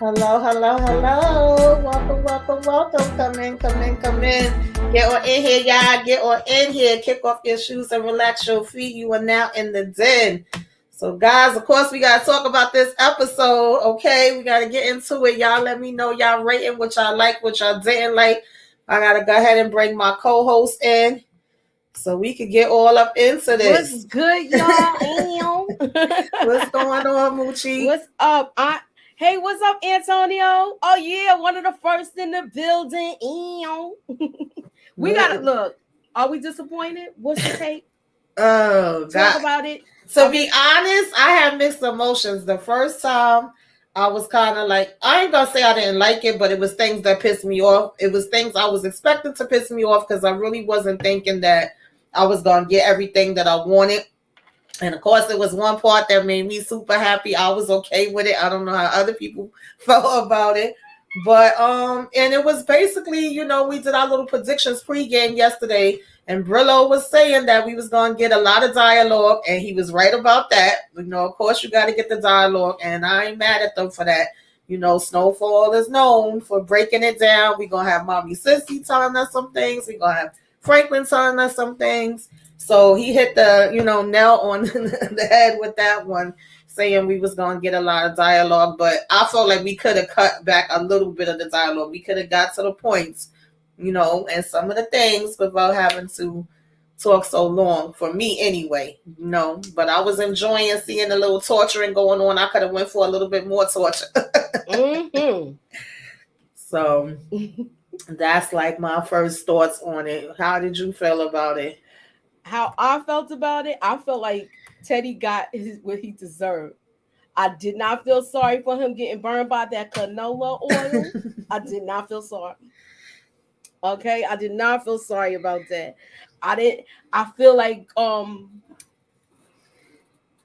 Hello, hello, hello. Welcome, welcome, welcome. Come in, come in, come in. Get on in here, y'all. Get on in here. Kick off your shoes and relax your feet. You are now in the den. So, guys, of course, we got to talk about this episode, okay? We got to get into it. Y'all let me know y'all rating what y'all like, what y'all didn't like. I got to go ahead and bring my co-host in so we could get all up into this. What's good, y'all? What's going on, Moochie? What's up? Hey, what's up, Antonio? Oh, yeah, one of the first in the building. We got to look. Are we disappointed? What's the take? Oh, Talk about it. To be honest, I had mixed emotions. The first time, I was kind of like, I ain't gonna say I didn't like it, but it was things that pissed me off. It was things I was expecting to piss me off because I really wasn't thinking that I was gonna get everything that I wanted. And of course, it was one part that made me super happy. I was okay with it. I don't know how other people felt about it. But and it was basically, we did our little predictions pregame yesterday, and Brillo was saying that we was gonna get a lot of dialogue, and he was right about that. Of course, you got to get the dialogue, and I ain't mad at them for that. Snowfall is known for breaking it down. We're gonna have Mommy Sissy telling us some things. We're gonna have Franklin telling us some things. So he hit the, nail on the head with that one, saying we was going to get a lot of dialogue. But I felt like we could have cut back a little bit of the dialogue. We could have got to the points, and some of the things without having to talk so long, for me anyway, But I was enjoying seeing a little torturing going on. I could have went for a little bit more torture. So that's like my first thoughts on it. How did you feel about it? How I felt about it, I felt like Teddy got what he deserved. I did not feel sorry for him getting burned by that canola oil. I did not feel sorry. Okay, I did not feel sorry about that. I feel like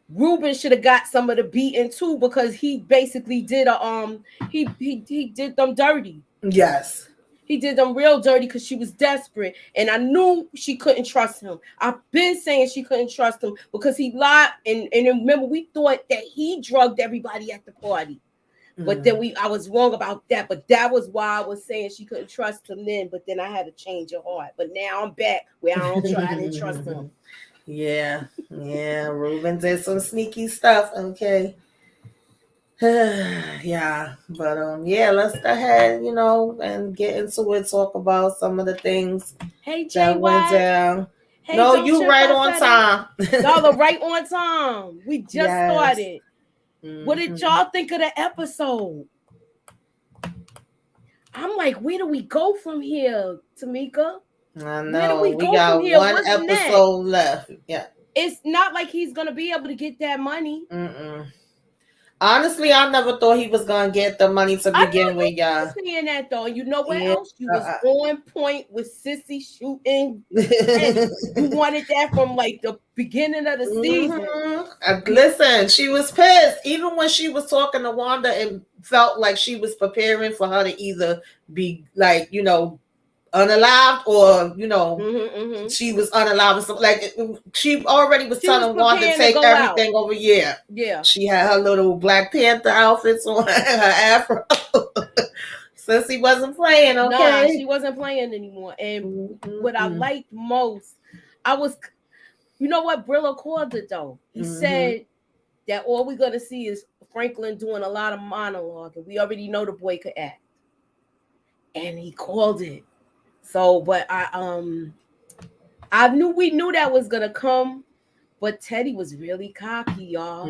Ruben should have got some of the beating too, because he basically did he did them dirty. Yes. He did them real dirty because she was desperate. And I knew she couldn't trust him. I've been saying she couldn't trust him because he lied. And remember, we thought that he drugged everybody at the party. But then I was wrong about that. But that was why I was saying she couldn't trust him then. But then I had to change her heart. But now I'm back where I didn't trust him. Yeah. Ruben did some sneaky stuff. Okay. Yeah, but let's go ahead, and get into it. Talk about some of the things that went down. Hey, no, you right on time. Y'all are right on time. We just started. What did y'all think of the episode? I'm like, where do we go from here, Tamika? I know. Where do we go got from here? One What's episode left. Yeah. It's not like he's gonna be able to get that money. Honestly, I never thought he was gonna get the money to begin with, y'all. Saying that though, you know what else? You was on point with Sissy shooting. You wanted that from like the beginning of the season. Listen, she was pissed. Even when she was talking to Wanda, it felt like she was preparing for her to either be like, unalived or she was unalived. So, like she already was telling Wanda to take everything over. Yeah, she had her little Black Panther outfits on, her afro. Sissy wasn't playing. Okay, no, she wasn't playing anymore. And what I liked most, you know what Brillo called it though. He said that all we're gonna see is Franklin doing a lot of monologue, and we already know the boy could act, and he called it. So, but we knew that was gonna come, but Teddy was really cocky, y'all.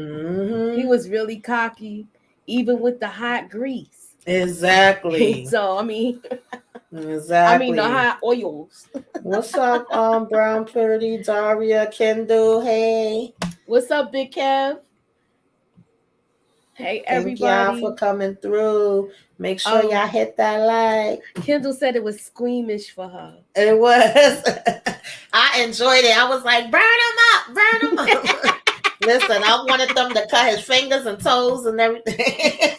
He was really cocky, even with the hot grease. Exactly. So, I mean, exactly. the hot oils. What's up, Brown Pretty, Daria, Kendall? Hey. What's up, Big Kev? Hey, everybody. Thank y'all for coming through. Make sure y'all hit that like. Kendall said it was squeamish for her. It was. I enjoyed it. I was like, burn him up. Listen, I wanted them to cut his fingers and toes and everything.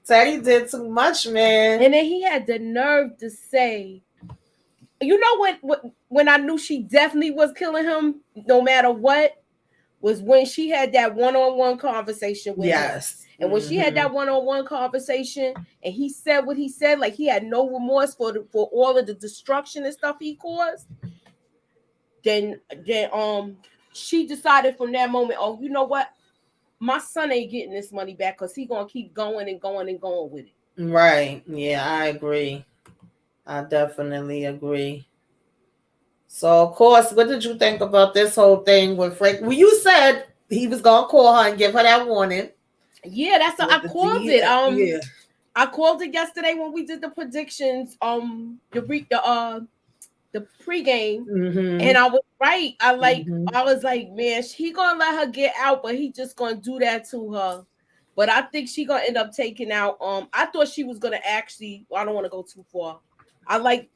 Teddy did too much, man. And then he had the nerve to say, you know what when I knew she definitely was killing him no matter what? was when she had that one-on-one conversation with him. Yes. And when she had that one-on-one conversation and he said what he said, like he had no remorse for all of the destruction and stuff he caused, then she decided from that moment, oh, you know what? My son ain't getting this money back because he's gonna keep going and going and going with it. Right. Yeah, I agree. I definitely agree. So, of course, what did you think about this whole thing with Frank? Well, you said he was gonna call her and give her that warning. Yeah, that's I called it. Yeah. I called it yesterday when we did the predictions. The pregame, and I was right. I was like, man, he gonna let her get out, but he just gonna do that to her. But I think she gonna end up taking out. I thought she was gonna actually. Well, I don't want to go too far. I like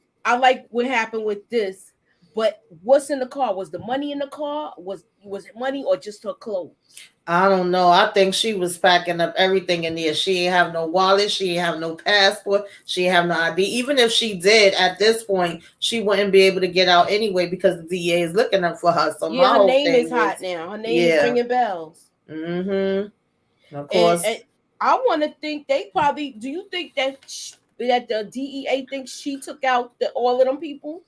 what happened with this. But what's in the car? Was the money in the car? Was it money or just her clothes? I don't know. I think she was packing up everything in there. She ain't have no wallet. She ain't have no passport. She ain't have no ID. Even if she did, at this point, she wouldn't be able to get out anyway because the DA is looking up for her. So yeah, her name is hot now. Her name is ringing bells. Of course. And I want to think they probably. Do you think that the DEA thinks she took out all of them people?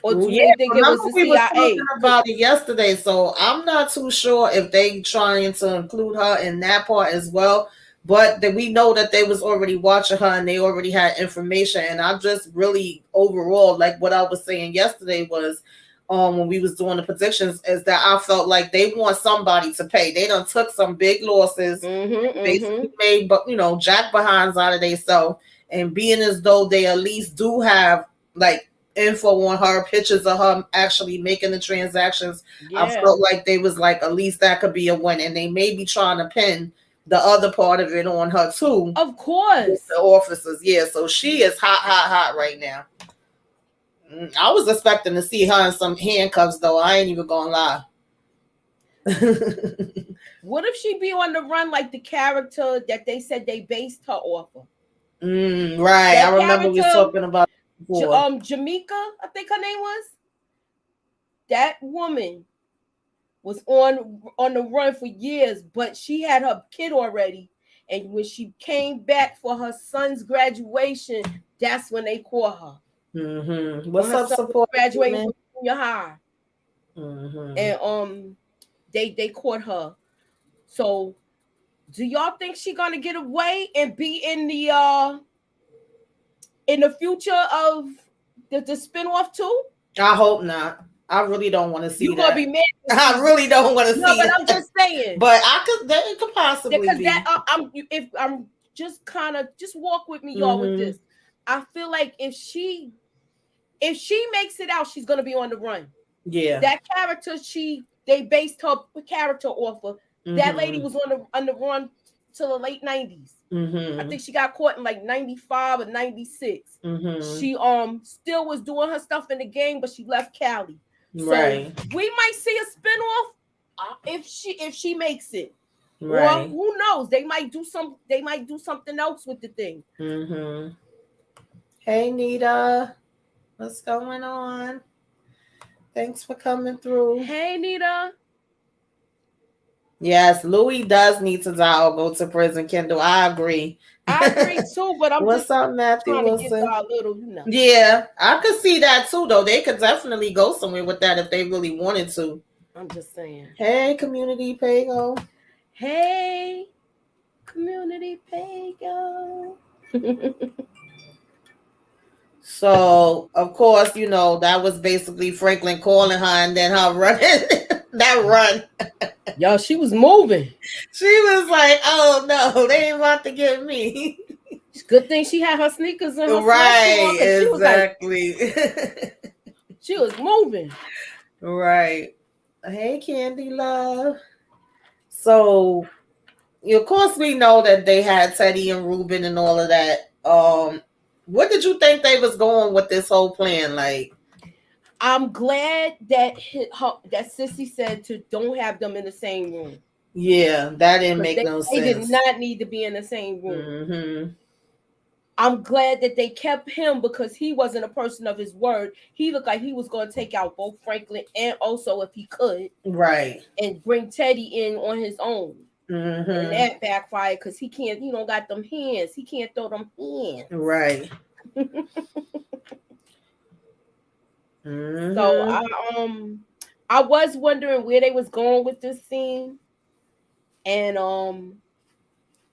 Or do they think it was the CIA? We were talking about it yesterday, so I'm not too sure if they trying to include her in that part as well. But that we know that they was already watching her and they already had information. And I just really overall, like what I was saying yesterday was, when we was doing the predictions, is that I felt like they want somebody to pay. They done took some big losses, basically made, but jack behinds out of themselves, and being as though they at least do have like info on her, pictures of her actually making the transactions. I felt like they was like, at least that could be a win, and they may be trying to pin the other part of it on her too. Of course, the officers. Yeah, so she is hot right now. I was expecting to see her in some handcuffs though. I ain't even gonna lie. What if she be on the run like the character that they said they based her off of? Right, I remember we talking about Jamaica, I think her name was. That woman was on the run for years, but she had her kid already. And when she came back for her son's graduation, that's when they caught her. What's up, support? Graduating from junior high. And they caught her. So, do y'all think she's gonna get away and be in the future of the spinoff too? I hope not. I really don't want to see you that. You're gonna be mad. I really don't want to see but that. I'm just saying. But it could possibly because be. If I'm just kind of just walk with me, y'all, with this. I feel like if she makes it out, she's gonna be on the run. Yeah. That character they based her character off of. That lady was on the run till the late 90s. I think she got caught in like 95 or 96. She still was doing her stuff in the game, but she left Cali. So we might see a spinoff if she makes it. Or who knows? They might do something else with the thing. Hey Nita, what's going on? Thanks for coming through. Hey Nita. Yes, Louis does need to die or go to prison, Kendall. I agree. I agree too, but I'm what's up, Matthew Wilson? Yeah, I could see that too, though. They could definitely go somewhere with that if they really wanted to. I'm just saying. Hey, Community Pago. Hey, Community Pago. So, of course, that was basically Franklin calling her and then her running that run. Yo, she was moving. She was like, oh, no, they ain't about to get me. It's a good thing she had her sneakers in her right, exactly. She was moving. Right. Hey, Candy Love. So, of course, we know that they had Teddy and Ruben and all of that. What did you think they was going with this whole plan? Like, I'm glad that Sissy said to don't have them in the same room. Yeah, that didn't make no sense. They did not need to be in the same room. I'm glad that they kept him because he wasn't a person of his word. He looked like he was going to take out both Franklin and also, if he could, right, and bring Teddy in on his own. And mm-hmm. that backfired because he can't, he don't got them hands. He can't throw them hands. Right. So Mm-hmm. I was wondering where they was going with this scene. And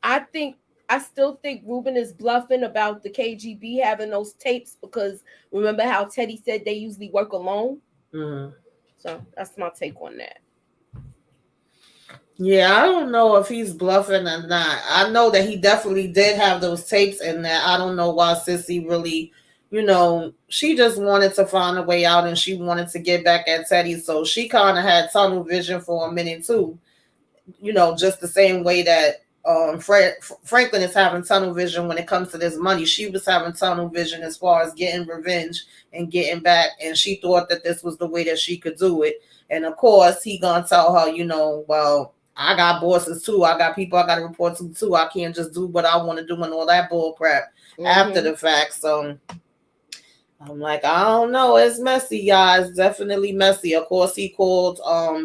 I think I still think Ruben is bluffing about the KGB having those tapes because remember how Teddy said they usually work alone? Mm-hmm. So that's my take on that. Yeah, I don't know if he's bluffing or not. I know that he definitely did have those tapes in there. I don't know why Sissy really, she just wanted to find a way out and she wanted to get back at Teddy. So she kind of had tunnel vision for a minute too. Just the same way that Franklin is having tunnel vision when it comes to this money. She was having tunnel vision as far as getting revenge and getting back, and she thought that this was the way that she could do it. And of course, he gonna tell her, well, I got bosses too. I got people I got to report to too. I can't just do what I want to do and all that bull crap after the fact. So I'm like, I don't know. It's messy, y'all. It's definitely messy. Of course, he called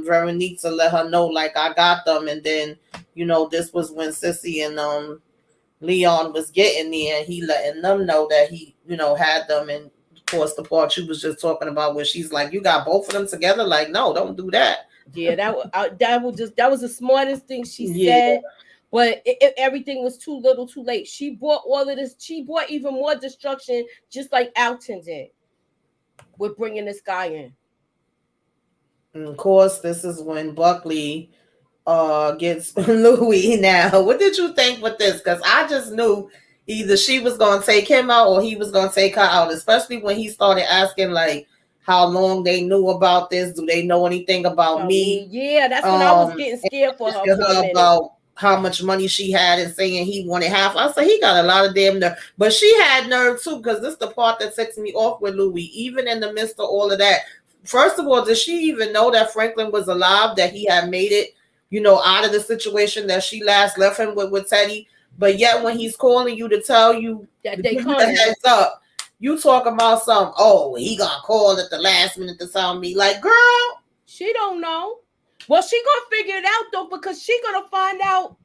Veronique to let her know, like, I got them. And then, this was when Sissy and Leon was getting there. He letting them know that he, had them. And of course, the part you was just talking about where she's like, you got both of them together? Like, no, don't do that. Yeah, that was the smartest thing she said. But everything was too little, too late. She brought all of this. She brought even more destruction, just like Alton did, with bringing this guy in. And of course, this is when Buckley gets Louis now. What did you think with this? Because I just knew either she was going to take him out or he was going to take her out, especially when he started asking, like, how long they knew about this. Do they know anything about me? Yeah, that's when I was getting scared for her for a minute. About how much money she had and saying he wanted half. I said, he got a lot of damn nerve. But she had nerve too, because this is the part that sets me off with Louis, even in the midst of all of that. First of all, did she even know that Franklin was alive, that he had made it, out of the situation that she last left him with Teddy? But yet when he's calling you to tell you that to they give come you the heads up, you talking about something, he gonna call at the last minute to tell me. Like, girl, she don't know. Well, she gonna figure it out though, because she gonna find out.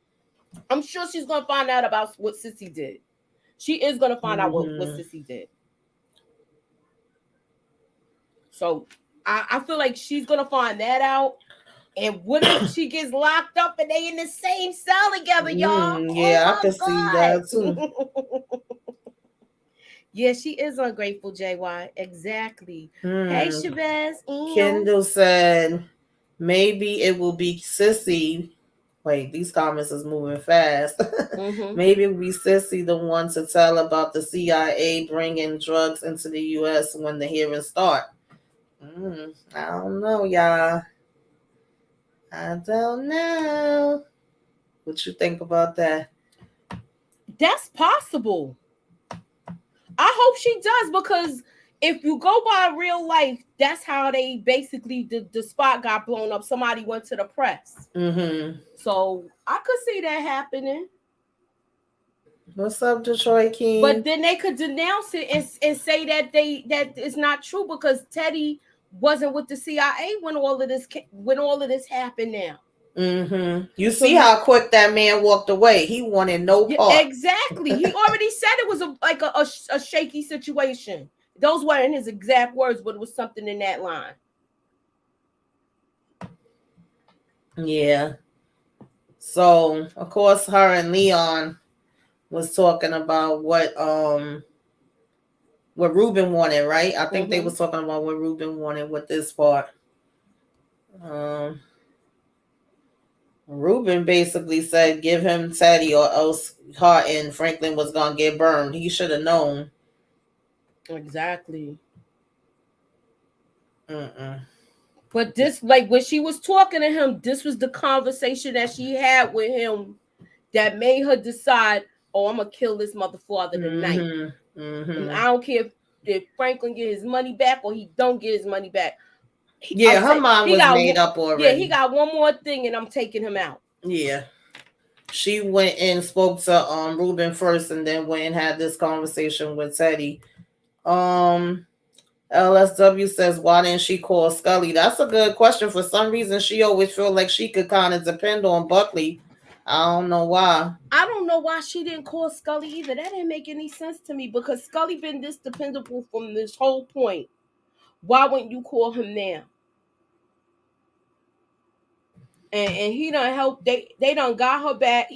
I'm sure she's gonna find out about what Sissy did. She is gonna find out what Sissy did. So I feel like she's gonna find that out. And what if she gets locked up and they in the same cell together, y'all? Yeah, I can see that too. Yeah, she is ungrateful, JY. Exactly. Hey, Shabazz. Kendall said, maybe it will be Sissy. Wait, these comments is moving fast. Maybe it will be Sissy the one to tell about the CIA bringing drugs into the U.S. when the hearings start. I don't know, y'all. I don't know. What you think about that? That's possible. I hope she does, because if you go by real life, that's how they basically, the spot got blown up. Somebody went to the press. So I could see that happening. What's up, Detroit King? But then they could denounce it and say that it's not true, because Teddy wasn't with the CIA when all of this happened now. You see how quick that man walked away. He wanted no part. Exactly. He already said it was a shaky situation. Those weren't his exact words, but it was something in that line. Yeah. So, of course, her and Leon was talking about what Ruben wanted, right? I think they was talking about what Ruben wanted with this part. Ruben basically said, give him Teddy or else Hart and Franklin was going to get burned. He should have known. Exactly. But this, like, when she was talking to him, this was the conversation that she had with him that made her decide, I'm going to kill this mother father tonight. And I don't care if Franklin get his money back or he don't get his money back. Her mind was made up already. Yeah, he got one more thing and I'm taking him out. Yeah. she went and spoke to Ruben first, and then went and had this conversation with Teddy. Um, LSW says, why didn't she call Scully? That's a good question. For some reason, she always feel like she could kind of depend on Buckley. I don't know why. I don't know why she didn't call Scully either. That didn't make any sense to me because Scully been this dependable from this whole point. Why wouldn't you call him now? And he done help. They done got her back.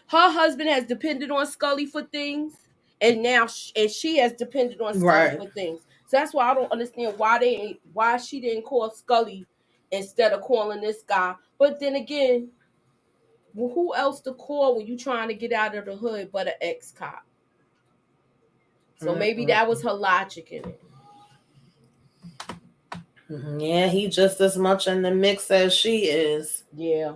Her husband has depended on Scully for things, and now she has depended on Scully Right. for things. So that's why I don't understand why she didn't call Scully instead of calling this guy. But then again, well, who else to call when you trying to get out of the hood but an ex cop? So maybe that was her logic in it. Yeah, he just as much in the mix as she is. Yeah.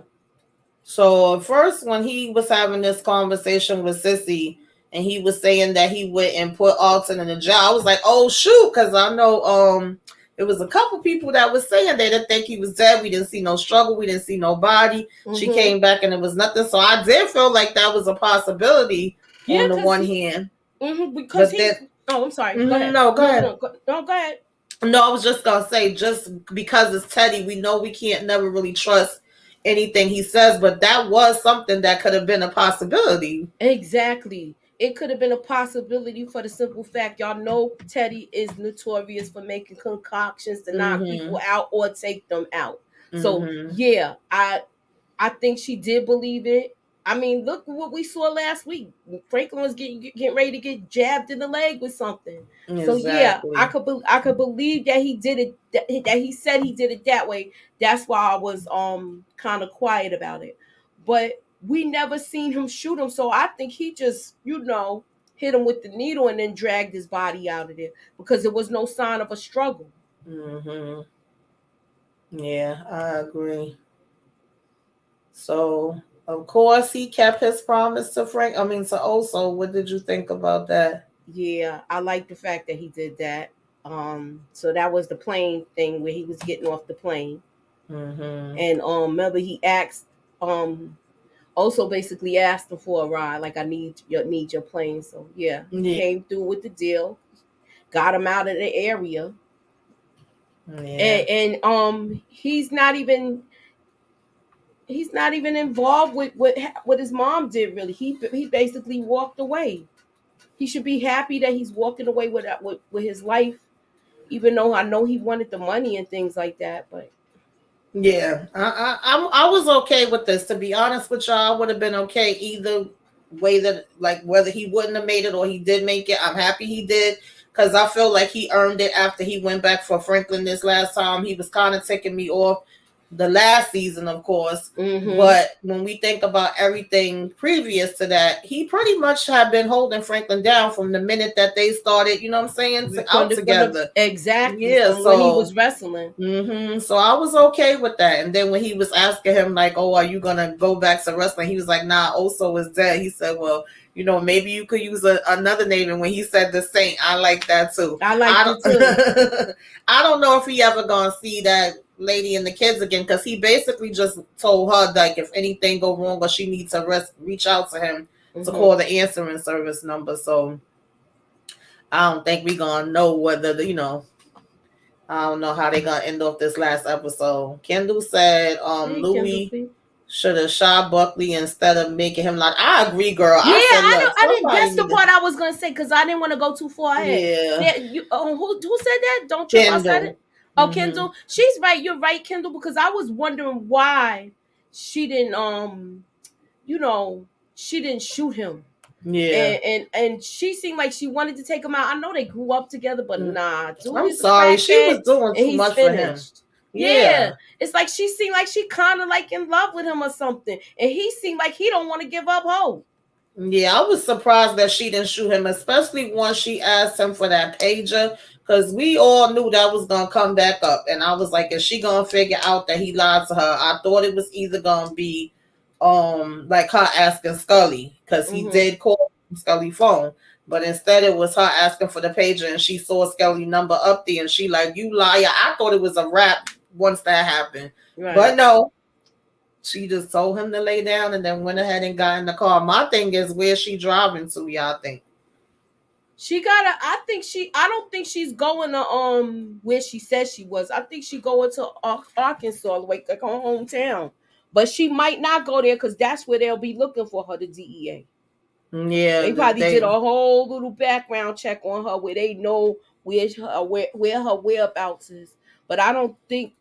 So first, when he was having this conversation with Sissy, and he was saying that he went and put Alton in the jail, I was like, oh shoot, because I know it was a couple people that was saying they didn't think he was dead. We didn't see no struggle. We didn't see no body. Mm-hmm. She came back and it was nothing. So I did feel like that was a possibility on the one hand. Because oh, I'm sorry. Go ahead. No, go ahead. No, go ahead. No, I was just gonna say, just because it's Teddy, we know we can't never really trust anything he says, but that was something that could have been a possibility. Exactly. It could have been a possibility for the simple fact, y'all know Teddy is notorious for making concoctions to knock people out or take them out. So yeah, I think she did believe it. I mean, look what we saw last week. Franklin was getting ready to get jabbed in the leg with something. Exactly. So yeah, I could believe that he did it. That he said he did it that way. That's why I was kind of quiet about it. But we never seen him shoot him, so I think he just hit him with the needle and then dragged his body out of there because there was no sign of a struggle. Yeah, I agree. So, of course, he kept his promise to Frank. I mean, to Oso. What did you think about that? Yeah, I like the fact that he did that. So that was the plane thing where he was getting off the plane. And remember he asked, Oso basically asked him for a ride, like I need your plane. So yeah, he came through with the deal, got him out of the area. Yeah. And he's not even involved with what his mom did. Really, he basically walked away. He should be happy that he's walking away with his life, even though I know he wanted the money and things like that. But yeah, I was okay with this. To be honest with y'all, I would have been okay either way, that like whether he wouldn't have made it or he did make it. I'm happy he did, because I feel like he earned it after he went back for Franklin this last time. He was kind of taking me off the last season, of course. But when we think about everything previous to that, he pretty much had been holding Franklin down from the minute that they started, you know what I'm saying, out together. Exactly. Yeah, so when he was wrestling. So I was okay with that. And then when he was asking him, like, oh, are you gonna go back to wrestling? He was like, nah, Oso is dead. He said, well, maybe you could use another name. And when he said the Saint, I like that too. I like it too. I don't know if he ever gonna see that lady and the kids again, because he basically just told her, like, if anything go wrong or she needs to reach out to him to call the answering service number. So I don't think we gonna know whether I don't know how they gonna end off this last episode. Kendall said Louis should have shot Buckley instead of making him like. I agree, girl. Yeah, I didn't. That's the part I was gonna say, because I didn't want to go too far ahead. Yeah. Who said that? Don't trip outside it. Oh, Kendall, she's right. You're right, Kendall, because I was wondering why she didn't, she didn't shoot him. Yeah, and she seemed like she wanted to take him out. I know they grew up together, but nah. I'm sorry, she was doing too much for him. Yeah, it's like she seemed like she kind of like in love with him or something, and he seemed like he don't want to give up hope. Yeah, I was surprised that she didn't shoot him, especially once she asked him for that pager, because we all knew that was gonna come back up, and I was like, is she gonna figure out that he lied to her? I thought it was either gonna be like her asking Scully, because he did call Scully's phone, but instead it was her asking for the pager, and she saw Scully's number up there, and she like, you liar. I thought it was a wrap once that happened, right. But no. She just told him to lay down and then went ahead and got in the car. My thing is, where's she driving to, y'all think? I don't think she's going to where she says she was. I think she going to Arkansas, like her hometown. But she might not go there because that's where they'll be looking for her, the DEA. Yeah, They probably did a whole little background check on her where they know where her whereabouts is. But I don't think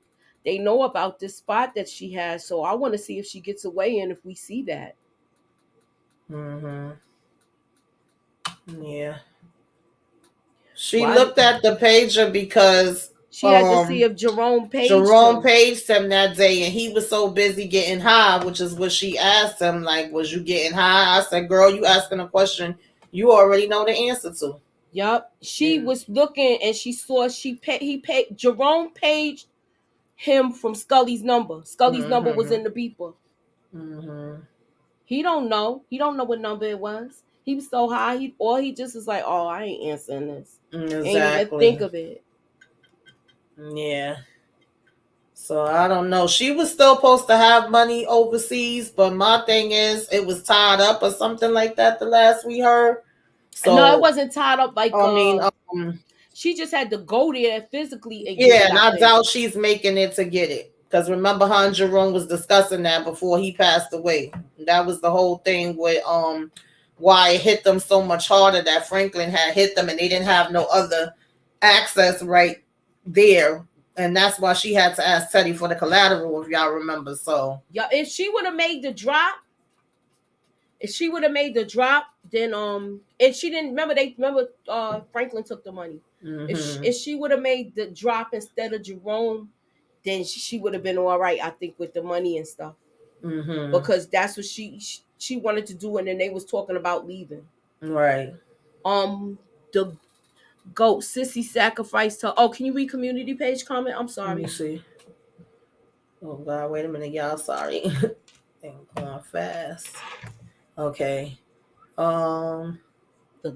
they know about this spot that she has. So I want to see if she gets away and if we see that. Mm-hmm. Yeah. She looked at the pager because she had to see if Jerome paged him that day, and he was so busy getting high, which is what she asked him, like, was you getting high? I said, girl, you asking a question you already know the answer to. Yep. She was looking and she saw Jerome paged him from Scully's number. Scully's number was in the beeper. Mm-hmm. He don't know. He don't know what number it was. He was so high. He just was like, oh, I ain't answering this. Exactly. Ain't even think of it. Yeah. So I don't know. She was still supposed to have money overseas, but my thing is, it was tied up or something like that. The last we heard. So no, it wasn't tied up. Like she just had to go there physically and get it. And I doubt she's making it to get it. Because remember, her and Jerome was discussing that before he passed away. That was the whole thing with why it hit them so much harder, that Franklin had hit them and they didn't have no other access right there. And that's why she had to ask Teddy for the collateral, if y'all remember. So yeah, if she would have made the drop, then and she didn't remember Franklin took the money. Mm-hmm. If she would have made the drop instead of Jerome, then she would have been all right, I think, with the money and stuff. Mm-hmm. Because that's what she wanted to do, and then they was talking about leaving. Right. The GOAT Sissy sacrificed her. Oh, can you read community page comment? I'm sorry. Let me see. Oh God, wait a minute, y'all. Sorry. I'm going fast. Okay. The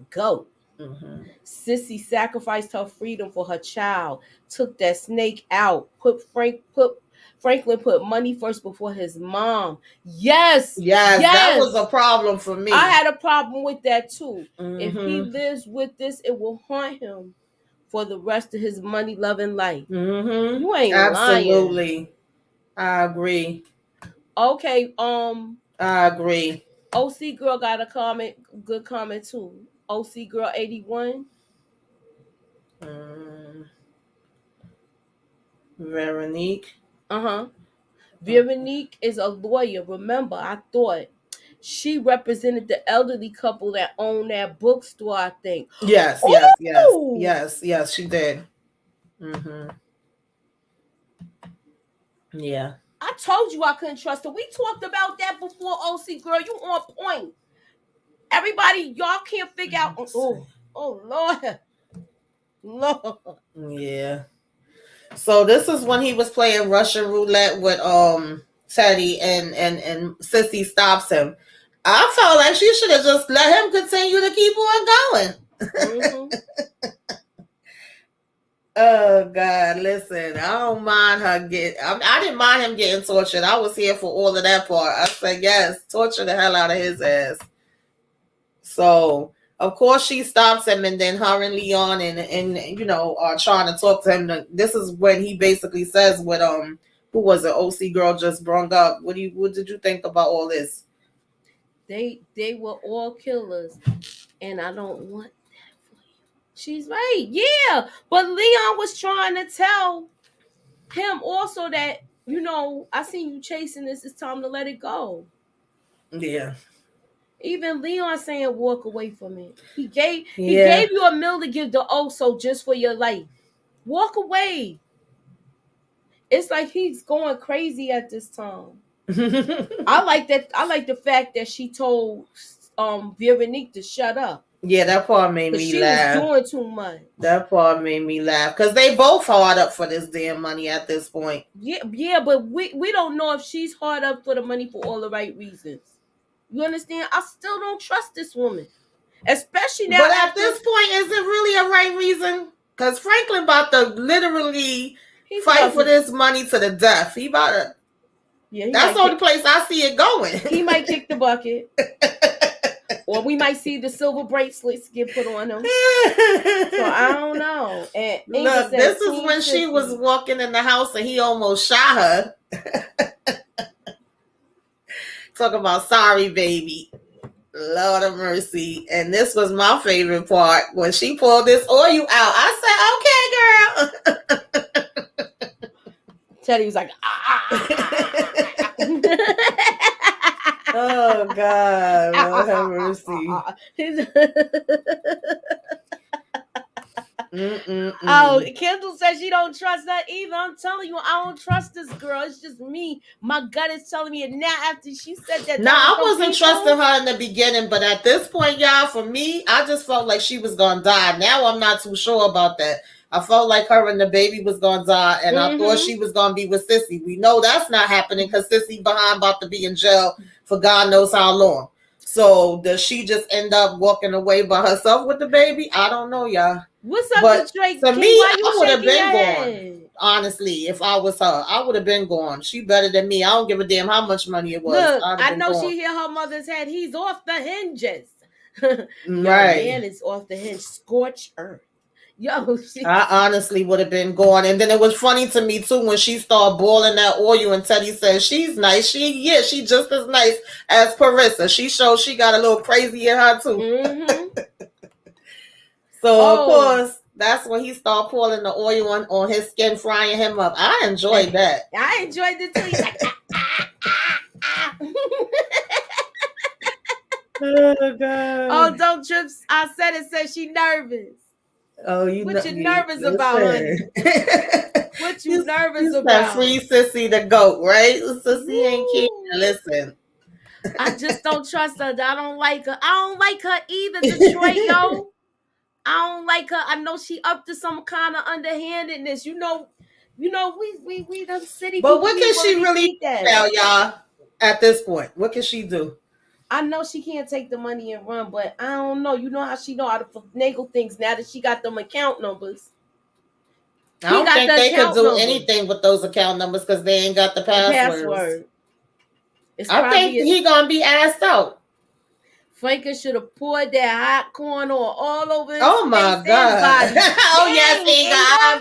GOAT. Mm-hmm. Sissy sacrificed her freedom for her child. Took that snake out. Franklin put money first before his mom. Yes, that was a problem for me. I had a problem with that too. Mm-hmm. If he lives with this, it will haunt him for the rest of his money-loving life. Mm-hmm. You ain't absolutely lying. I agree. Okay, I agree. OC girl got a comment, good comment too. OC girl 81. Veronique. Veronique is a lawyer. Remember, I thought she represented the elderly couple that owned that bookstore, I think. Yes, she did. Mm-hmm. Yeah. I told you I couldn't trust her. We talked about that before, OC girl. You on point. Everybody, y'all can't figure out. Oh Lord. Yeah. So this is when he was playing Russian roulette with Teddy and Sissy stops him. I felt like she should have just let him continue to keep on going. Mm-hmm. Oh God, listen, I don't mind her I didn't mind him getting tortured. I was here for all of that part. I said, yes, torture the hell out of his ass. So of course she stops him, and then her and Leon and you know are trying to talk to him. This is when he basically says what who was it? OC girl just brought up. What did you think about all this? They were all killers, and I don't want that for you. She's right, yeah. But Leon was trying to tell him also that, you know, I seen you chasing this. It's time to let it go. Yeah. Even Leon saying walk away from it. He gave you $1 million to give the Oso just for your life. Walk away. It's like he's going crazy at this time. I like the fact that she told Veronique to shut up. Yeah, that part made me laugh. She was doing too much. That part made me laugh because they both hard up for this damn money at this point. Yeah, but we don't know if she's hard up for the money for all the right reasons. You understand? I still don't trust this woman, especially now. But at this point, is it really a right reason? Because Franklin about to literally fight for this money to the death. He about to. Yeah, That's the only place I see it going. He might kick the bucket. Or we might see the silver bracelets get put on him. So I don't know. And Look, this is when she was walking in the house and he almost shot her. Talk about sorry, baby. Lord of mercy. And this was my favorite part. When she pulled this oil out, I said, okay, girl. Teddy was like, oh, God. Lord have mercy. Oh, Kendall says she don't trust her either. I'm telling you, I don't trust this girl. It's just me. My gut is telling me it now after she said that. No, I wasn't trusting her in the beginning, but at this point, y'all, for me, I just felt like she was gonna die. Now I'm not too sure about that. I felt like her and the baby was gonna die, and I thought she was gonna be with Sissy. We know that's not happening because Sissy behind about to be in jail for God knows how long. So does she just end up walking away by herself with the baby? I don't know, y'all. What's up, Detroit? For me, I would have been gone. Honestly, if I was her, I would have been gone. She better than me. I don't give a damn how much money it was. Look, I know she hit her mother's head. He's off the hinges. Right. Man is off the hinge. Scorched earth. Yo, I honestly would have been gone. And then it was funny to me too when she started boiling that oil and Teddy said she's nice. She just as nice as Parissa. She showed she got a little crazy in her too. So of course that's when he started pouring the oil on his skin, frying him up. I enjoyed that. I enjoyed it too. He's like, oh God. Oh, don't trip. I said it says she nervous. Oh, you what you nervous about, honey? What you nervous about? That free Sissy the goat, right? Sissy ain't cute. Listen. I just don't trust her. I don't like her. I don't like her either, Detroit, yo. I don't like her. I know she up to some kind of underhandedness. You know, we the city. But what can she really do now, y'all? At this point, what can she do? I know she can't take the money and run, but I don't know. You know how she know how to finagle things now that she got them account numbers. I don't think they could do anything with those account numbers because they ain't got the password. I think he gonna be asked out. Franklin should have poured that hot corn all over his Oh my God. Oh yes, Inga. I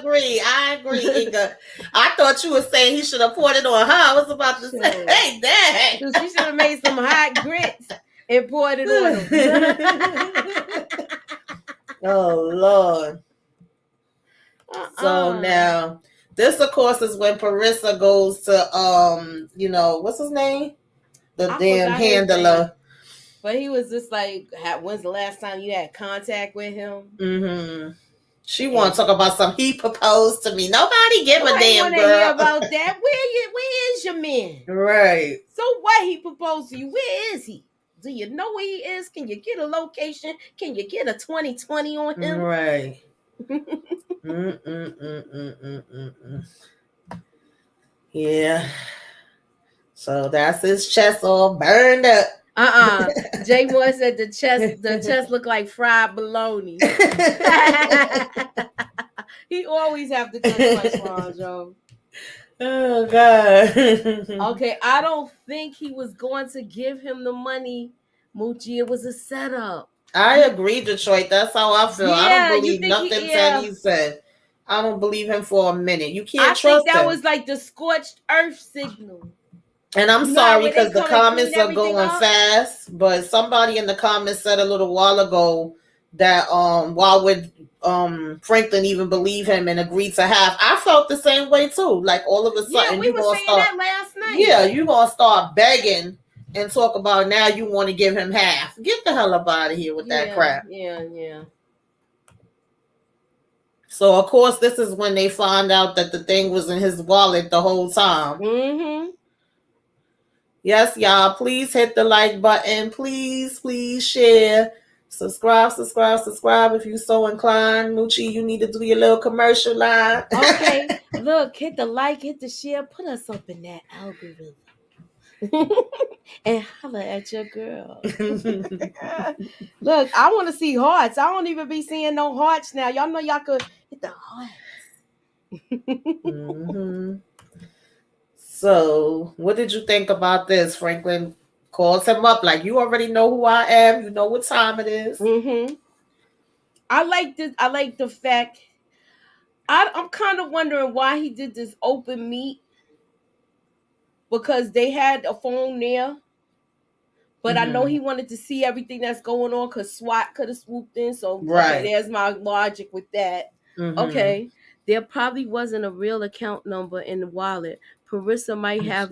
agree, Inga. I thought you were saying he should have poured it on her. I was about to say, hey, dang. So she should have made some hot grits and poured it on him. Oh Lord. So now this of course is when Parissa goes to what's his name? The damn handler. But he was just like, when's the last time you had contact with him? Mm-hmm. She want to talk about some. He proposed to me. Nobody give a damn girl. Hear about that. Where is your man? Right. So what? He proposed to you. Where is he? Do you know where he is? Can you get a location? Can you get a 2020 on him? Right. Yeah. So that's his chest all burned up. Jay Moore said the chest looked like fried bologna. He always have to do restaurants, yo. Oh God. Okay, I don't think he was going to give him the money, Moochie. It was a setup. I agree, Detroit. That's how I feel. I don't believe nothing Teddy said. I don't believe him for a minute. You can't trust him. I think that was like the scorched earth signal. And I'm sorry because the comments are going fast, but somebody in the comments said a little while ago that why would Franklin even believe him and agree to half? I felt the same way too. Like all of a sudden we were saying that last night. Yeah, you're gonna start begging and talk about now you want to give him half. Get the hell up out of here with that crap. Yeah. So of course this is when they find out that the thing was in his wallet the whole time. Mm-hmm. Yes, y'all, please hit the like button. Please share. Subscribe if you're so inclined. Moochie, you need to do your little commercial line. Okay, look, hit the like, hit the share. Put us up in that algorithm. And holla at your girl. Look, I want to see hearts. I don't even be seeing no hearts now. Y'all know y'all could hit the hearts. Mm-hmm. So, what did you think about this? Franklin calls him up like, you already know who I am. You know what time it is. Mm-hmm. I like this. I like the fact. I'm kind of wondering why he did this open meet, because they had a phone there. But I know he wanted to see everything that's going on because SWAT could have swooped in. So, okay, Right. there's my logic with that. Mm-hmm. Okay. There probably wasn't a real account number in the wallet. Parissa might have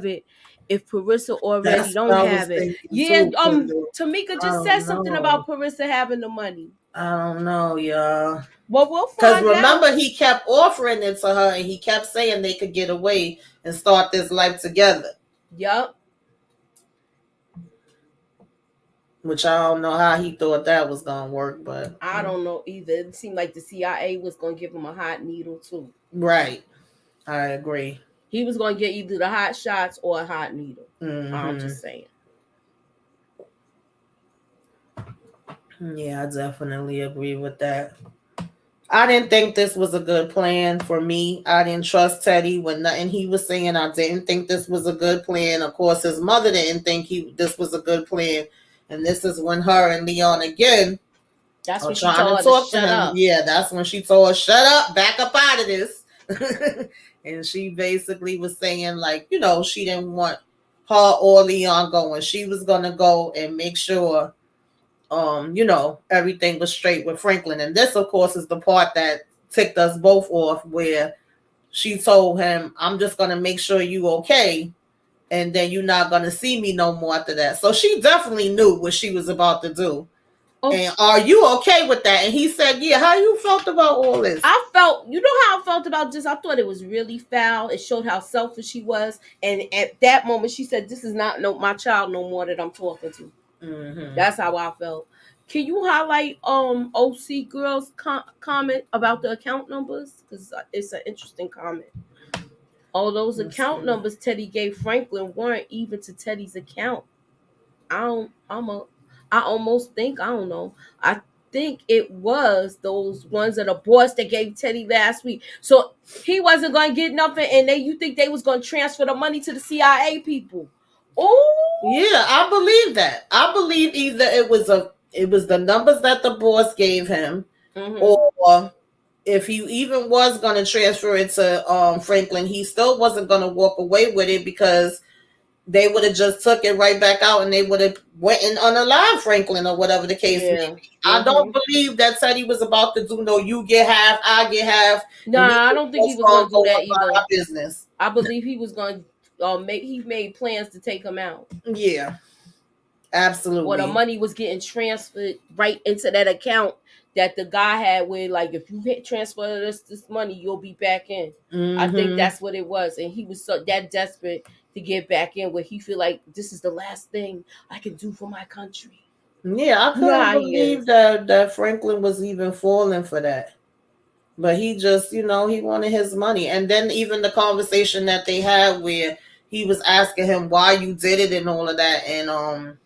it if Parissa already That's don't what I have was it. thinking Yeah, too. Tamika I just don't said something know. about Parissa having the money. I don't know, y'all. Well, we'll Because find remember, out. he kept offering it to her, and he kept saying they could get away and start this life together. Yup. Which I don't know how he thought that was gonna work, but I don't know either. It seemed like the CIA was going to give him a hot needle too. right, I agree. He was going to get either the hot shots or a hot needle. Mm-hmm. I'm just saying. Yeah, I definitely agree with that. I didn't think this was a good plan for me. I didn't trust Teddy when nothing he was saying. I didn't think this was a good plan. Of course, his mother didn't think this was a good plan. And this is when her and Leon again That's are when she trying told to her talk to to shut him. up. Yeah, that's when she told her, shut up, back up out of this. And she basically was saying, like, she didn't want her or Leon going. She was going to go and make sure everything was straight with Franklin. And this, of course, is the part that ticked us both off, where she told him, I'm just going to make sure you okay, and then you're not going to see me no more after that. So she definitely knew what she was about to do. Oh. And are you okay with that? And he said, yeah. How you felt about all this? I felt, you know how I felt about this? I thought it was really foul. It showed how selfish she was. And at that moment, she said, this is not my child no more that I'm talking to. Mm-hmm. That's how I felt. Can you highlight OC Girl's comment about the account numbers? Because it's an interesting comment. All those account numbers Teddy gave Franklin weren't even to Teddy's account. I almost think, I don't know. I think it was those ones of the boss that gave Teddy last week. So he wasn't going to get nothing, and you think they was going to transfer the money to the CIA people? Oh, yeah, I believe that. I believe either it was the numbers that the boss gave him, mm-hmm. or if he even was going to transfer it to Franklin, he still wasn't going to walk away with it, because they would have just took it right back out, and they would have went and unalive Franklin or whatever the case may be. Mm-hmm. I don't believe that Teddy was about to do no, you get half, I get half. Nah, I don't think he was going to do that either. Our business. I believe he was going to he made plans to take him out. Yeah, absolutely. Well, the money was getting transferred right into that account that the guy had, where, like, if you transfer this money, you'll be back in. Mm-hmm. I think that's what it was. And he was that desperate to get back in, where he feel like, this is the last thing I can do for my country. Yeah, I couldn't believe that Franklin was even falling for that. But he just, he wanted his money. And then even the conversation that they had, where he was asking him why you did it and all of that. And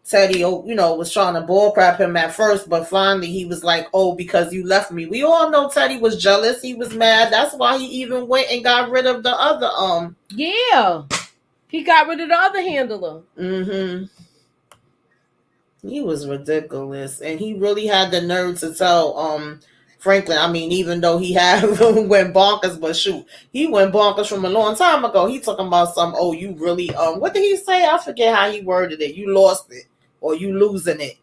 Teddy, was trying to bullcrap him at first, but finally he was like, oh, because you left me. We all know Teddy was jealous. He was mad. That's why he even went and got rid of the other Yeah. He got rid of the other handler. Mm-hmm. He was ridiculous. And he really had the nerve to tell Franklin, I mean, even though he went bonkers, but shoot, he went bonkers from a long time ago. He talking about you really, what did he say? I forget how he worded it. You lost it, or you losing it.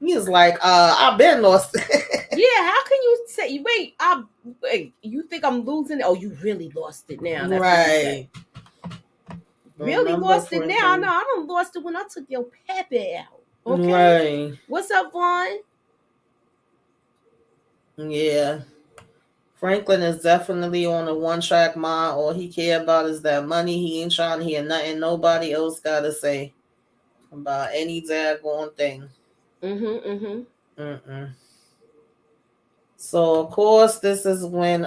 He was like, I've been lost. Yeah, how can you say, wait, you think I'm losing it? Oh, you really lost it now. That's right. Really lost it now? No, I don't lost it when I took your peppy out. Okay. Right. What's up, Vaughn? Yeah. Franklin is definitely on a one-track mind. All he care about is that money. He ain't trying to hear nothing nobody else got to say about any daggone thing. So, of course, this is when,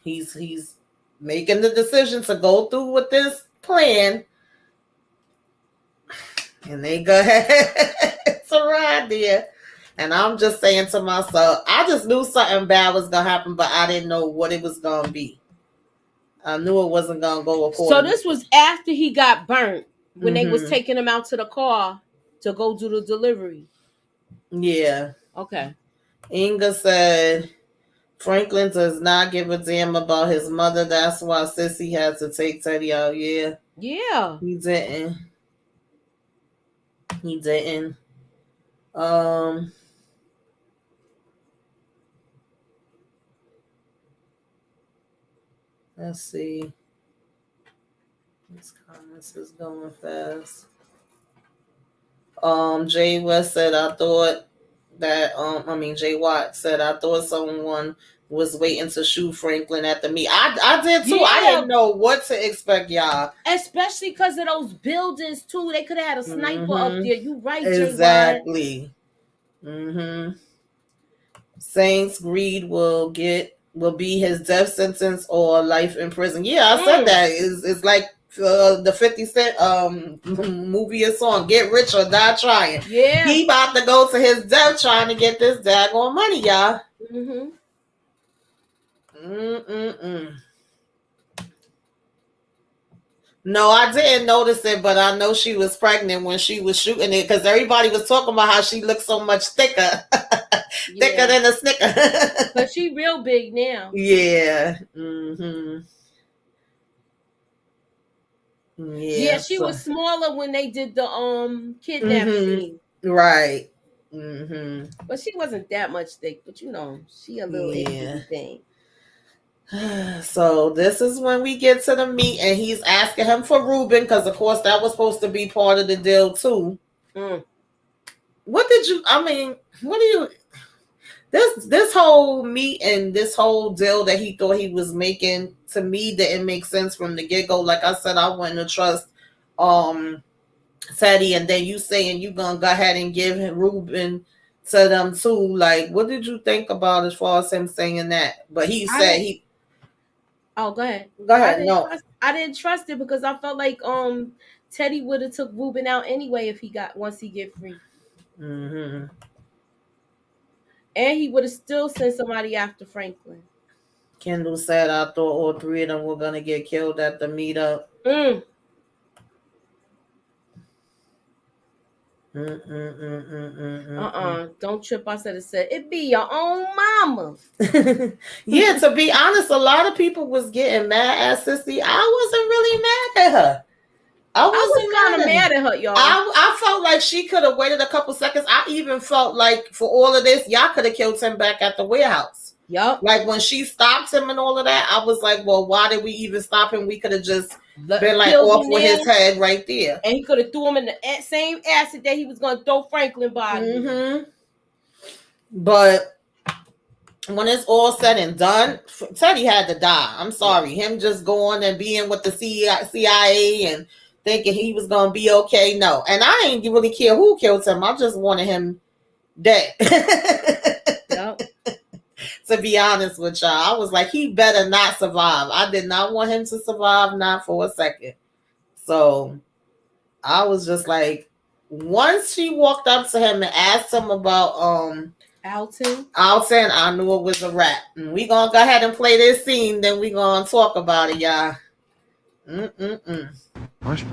he's making the decision to go through with this plan. And they go ahead to ride there. And I'm just saying to myself, I just knew something bad was gonna happen, but I didn't know what it was gonna be. I knew it wasn't gonna go So according this to. was after he got burnt when they was Mm-hmm. taking him out to the car to go do the delivery. Yeah. Okay. Inga said Franklin does not give a damn about his mother. That's why Sissy had to take Teddy out. Yeah. Yeah. He didn't. He didn't. Um. Let's see. These comments is going fast. Jay West said, I thought that, Jay Watt said, I thought someone was waiting to shoot Franklin at the meet. I did too. Yeah. I didn't know what to expect, y'all. Especially because of those buildings too. They could have had a sniper up there. You right, Jay Watt. Exactly. Saints greed will be his death sentence or life in prison. Yeah, I said that. It's like the 50 Cent movie or song, Get Rich or Die Trying. Yeah. He about to go to his death trying to get this daggone money, y'all. No, I didn't notice it, but I know she was pregnant when she was shooting it because everybody was talking about how she looked so much thicker. Thicker than a Snicker. But she real big now. Yeah. Yeah, she was smaller when they did the kidnap scene. Right. But she wasn't that much thick, but she a little itty thing. So this is when we get to the meet, and he's asking him for Ruben because, of course, that was supposed to be part of the deal too. What do you? This whole meet and this whole deal that he thought he was making, to me, didn't make sense from the get go. Like I said, I wouldn't trust Teddy, and then you saying you gonna go ahead and give him Ruben to them too. Like, what did you think about as far as him saying that? But he said he. Oh, go ahead. Go ahead. I didn't trust it because I felt like Teddy would have took Ruben out anyway if once he get free. And he would have still sent somebody after Franklin. Kendall said, I thought all three of them were gonna get killed at the meetup. Don't trip. I said it be your own mama. Yeah, to be honest, a lot of people was getting mad at Sissy. I wasn't really mad at her. I was kind of mad at her, y'all. I felt like she could have waited a couple seconds. I even felt like for all of this, y'all could have killed him back at the warehouse. Yep. Like when she stopped him and all of that, I was like, well, why did we even stop him? We could have just been like off with his head right there. And he could have threw him in the same acid that he was going to throw Franklin body. But when it's all said and done, Teddy had to die. I'm sorry. Him just going and being with the CIA and thinking he was going to be okay. No. And I ain't really care who killed him. I just wanted him dead. Yep. To be honest with y'all, I was like, he better not survive. I did not want him to survive, not for a second. So I was just like, once she walked up to him and asked him about Alton, I knew it was a wrap. And we gonna go ahead and play this scene, then we gonna talk about it, y'all. What?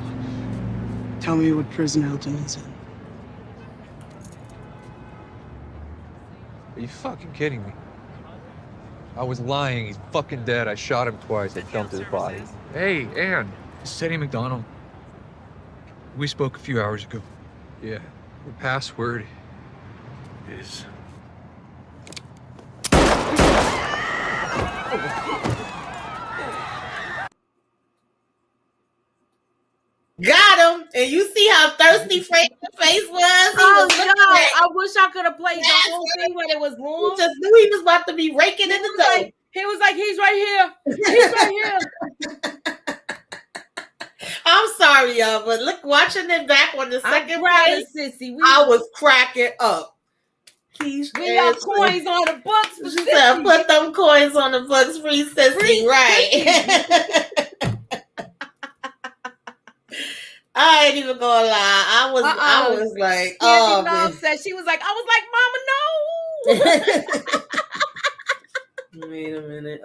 Tell me what prison Alton is in. Are you fucking kidding me? I was lying. He's fucking dead. I shot him twice. I dumped his body. Hey, Ann. This is Eddie McDonald. We spoke a few hours ago. Yeah. The password is... Got him. And you see how thirsty Frank's face was? I wish I could have played the whole thing when it was warm. He just knew he was about to be raking in the dough. He was like, he's right here. He's right here. I'm sorry, y'all, but look, watching it back on the second place, Sissy. I was cracking up. We got coins on the books. She said, put them coins on the books, free Sissy, right? I ain't even gonna lie. I was like, Love said, she was like, I was like, Mama, no, Wait a minute.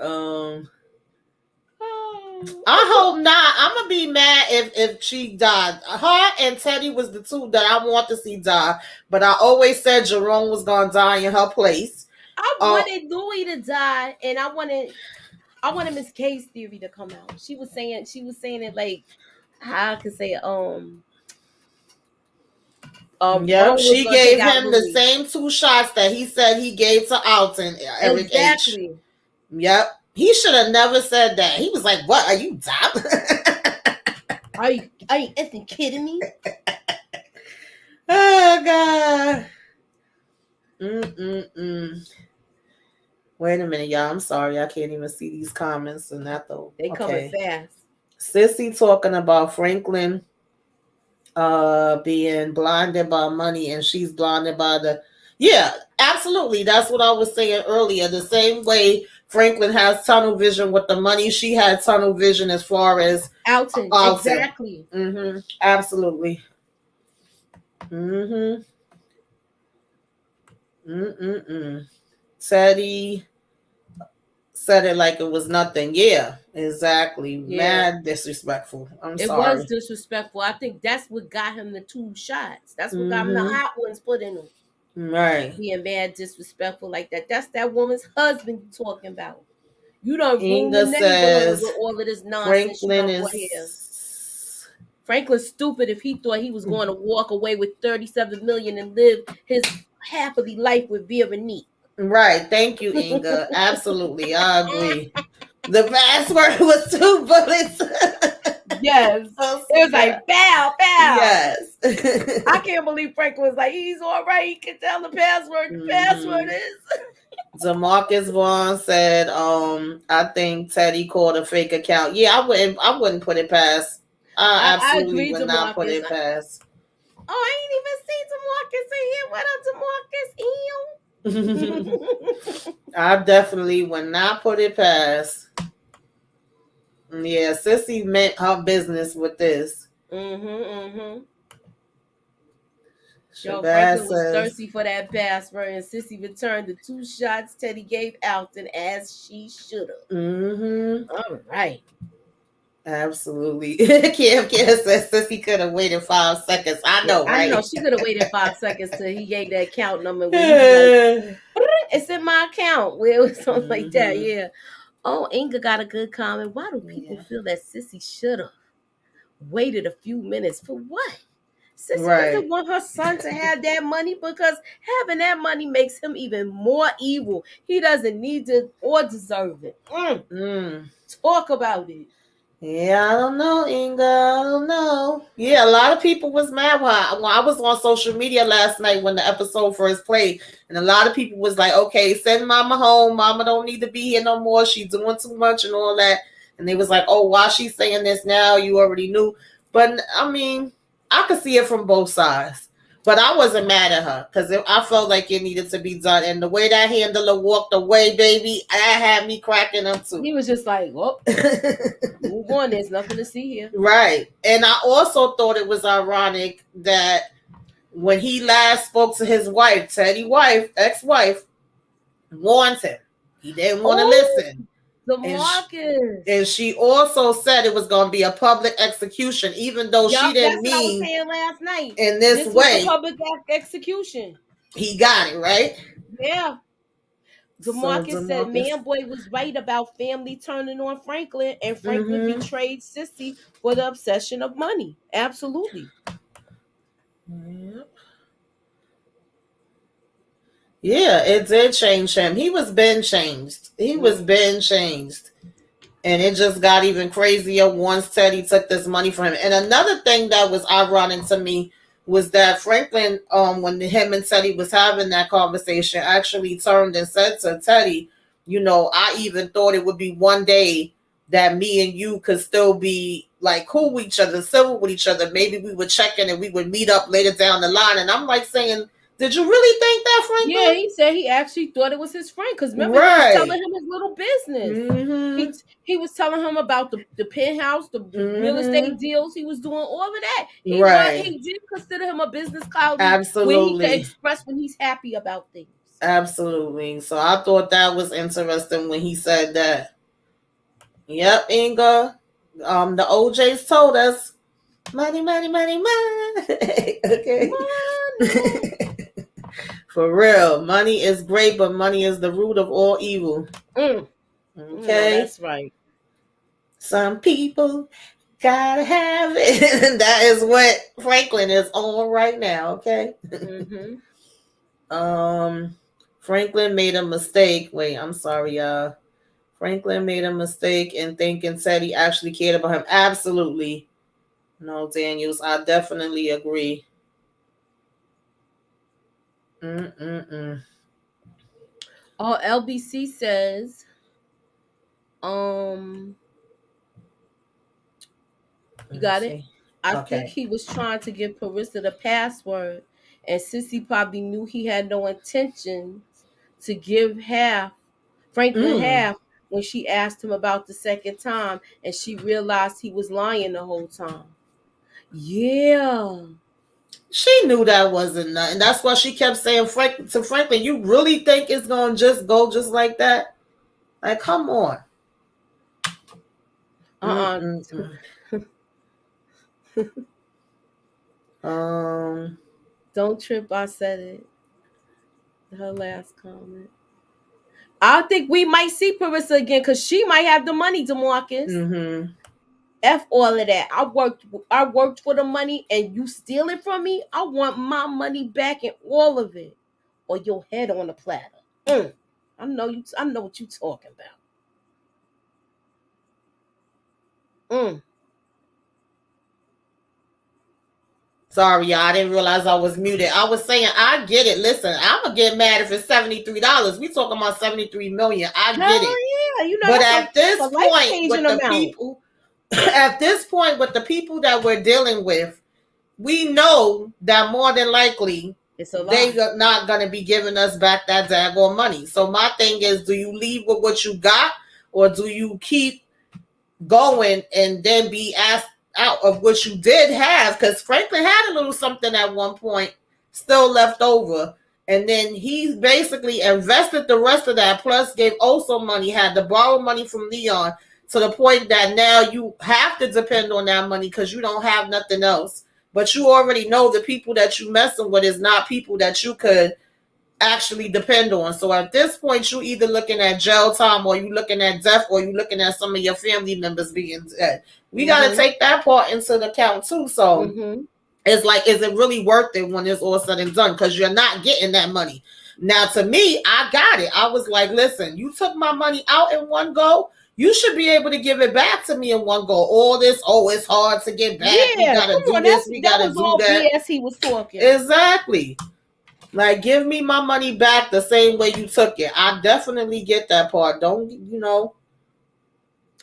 I hope not. I'm gonna be mad if she died. Her and Teddy was the two that I want to see die, but I always said Jerome was gonna die in her place. I wanted Louis to die, and I wanted Miss K's theory to come out. She was saying it like, how I could say it, Yep, Rome was she gonna take gave out him the Louis. same 2 shots that he said he gave to Alton, Eric Exactly. H. Yep. He should have never said that. He was like, "What? Are you dumb? Are you effing kidding me?" Oh God. Wait a minute, y'all. I'm sorry. I can't even see these comments and that though. They coming fast. Sissy talking about Franklin being blinded by money, and she's blinded by the absolutely. That's what I was saying earlier. The same way Franklin has tunnel vision with the money, she had tunnel vision as far as Alton. Exactly. Absolutely. Teddy said it like it was nothing. Yeah, exactly. Yeah. Mad disrespectful. It was disrespectful. I think that's what got him the 2 shots. That's what got him the hot ones put in him. Right. Being mad disrespectful like that. That's that woman's husband you talking about. You don't ruin Inga the says with all of this nonsense. Franklin's stupid if he thought he was going to walk away with $37 million and live his happily life with Veronique. Right. Thank you, Inga. Absolutely. I agree. The password was 2 bullets. Yes. It was like, bow, bow. Yes. I can't believe Franklin was like, he's all right. He can tell the password. The password is. DeMarcus Vaughn said, I think Teddy called a fake account. Yeah, I wouldn't put it past. I absolutely would not put it past. Oh, I ain't even seen DeMarcus in here. What up, DeMarcus? I definitely would not put it past. Yeah, Sissy meant her business with this. Yo, Franklin was thirsty for that password, and Sissy returned the 2 shots Teddy gave Alton as she should have. All right. Absolutely. Kim says Sissy could have waited 5 seconds. I know, right? I know she could have waited 5 seconds till he gave the account number. Where he was like, it's in my account. Where it was something like that. Yeah. Oh, Inga got a good comment. Why do people feel that Sissy should have waited a few minutes for what? Sissy doesn't want her son to have that money because having that money makes him even more evil. He doesn't need to or deserve it. Talk about it. Yeah, I don't know, Inga. I don't know. Yeah, a lot of people was mad when I was on social media last night when the episode first played, and a lot of people was like, okay, send Mama home. Mama don't need to be here no more. She's doing too much and all that. And they was like, oh, why she's saying this now? You already knew. But, I mean, I could see it from both sides. But I wasn't mad at her because I felt like it needed to be done. And the way that handler walked away, baby, that had me cracking up too. He was just like, well, move on. There's nothing to see here. Right. And I also thought it was ironic that when he last spoke to his wife, Teddy's wife, ex-wife, warned him. He didn't want to listen. And she also said it was going to be a public execution, even though she didn't mean. That's what I was saying last night. In this way, was a public execution. He got it right. Yeah. DeMarcus said Man-Boy was right about family turning on Franklin, and Franklin betrayed Sissy for the obsession of money. Absolutely. Yeah, it did change him. He was been changed. And it just got even crazier once Teddy took this money from him. And another thing that was ironic to me was that Franklin, when him and Teddy was having that conversation, actually turned and said to Teddy, you know, I even thought it would be one day that me and you could still be like cool with each other, civil with each other. Maybe we would check in and we would meet up later down the line. And I'm like saying, did you really think that, Franklin? Yeah, he said he actually thought it was his friend because remember he was telling him his little business. He was telling him about the penthouse, the real estate deals he was doing, all of that. He did consider him a business colleague. Absolutely. Where he could express when he's happy about things. Absolutely. So I thought that was interesting when he said that. Yep, Inga. The OJs told us money, money, money, money. Okay. Money. For real. Money is great, but money is the root of all evil. Mm. No, Okay. that's right. Some people gotta have it. And that is what Franklin is on right now. Okay. Mm-hmm. Um Franklin made a mistake. Wait, I'm sorry, y'all. Franklin made a mistake in thinking Teddy actually cared about him. Absolutely. No, Daniels, I definitely agree. Mm-mm-mm. Oh, LBC says, you Let me got it? see. I think Okay. he was trying to give Parissa the password, and Sissy probably knew he had no intentions to give Franklin Mm. half when she asked him about the second time, and she realized he was lying the whole time. Yeah. She knew that wasn't nothing. That's why she kept saying to Franklin, you really think it's gonna just go just like that? Like, come on. Uh-uh. Mm-mm-mm. Um, Don't trip, I said it. Her last comment. I think we might see Parissa again because she might have the money, DeMarcus. mm-hmm. F all of that. I worked for the money and you steal it from me. I want my money back and all of it. Or your head on a platter. I know what you talking about. Sorry, y'all. I didn't realize I was muted. I was saying I get it. Listen, I'm gonna get mad if it's $73. We talking about 73 million. I Hell get it. yeah. You know But that's at this a life point, changing with the amount. people, at this point, with the people that we're dealing with, we know that more than likely It's a they lie. are not going to be giving us back that daggone money. So my thing is, do you leave with what you got, or do you keep going and then be asked out of what you did have? Because Franklin had a little something at one point still left over. And then he basically invested the rest of that, plus gave also money, had to borrow money from Leon to the point that now you have to depend on that money because you don't have nothing else. But you already know the people that you messing with is not people that you could actually depend on. So at this point, you either looking at jail time, or you looking at death, or you looking at some of your family members being dead. We got to take that part into the account too. So it's like, is it really worth it when it's all said and done? Because you're not getting that money. Now, to me, I got it. I was like, listen, you took my money out in one go. You should be able to give it back to me in one go. All this, oh, it's hard to get back. Yeah, We got to do this. We that got to was do all that. BS he was talking. Exactly. Like, give me my money back the same way you took it. I definitely get that part. Don't,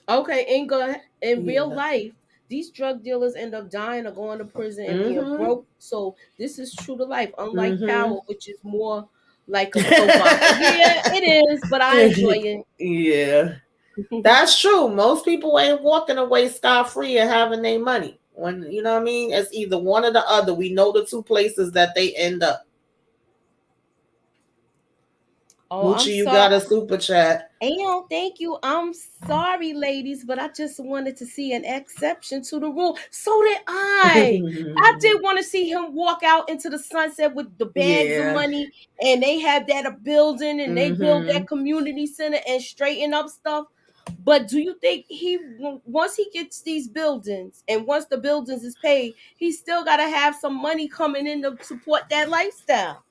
Okay, in real life, these drug dealers end up dying or going to prison and being broke. So this is true to life. Unlike Power, which is more like a soap opera. Yeah, it is, but I enjoy it. Yeah. That's true. Most people ain't walking away scot-free and having their money. When, you know what I mean? It's either one or the other. We know the two places that they end up. Oh, Moochie, I'm you sorry. got a super chat. Ayo, thank you. I'm sorry, ladies, but I just wanted to see an exception to the rule. So did I. I did want to see him walk out into the sunset with the bags of money, and they have that a building, and they build that community center and straighten up stuff. But do you think once he gets these buildings, and once the buildings is paid, he still got to have some money coming in to support that lifestyle?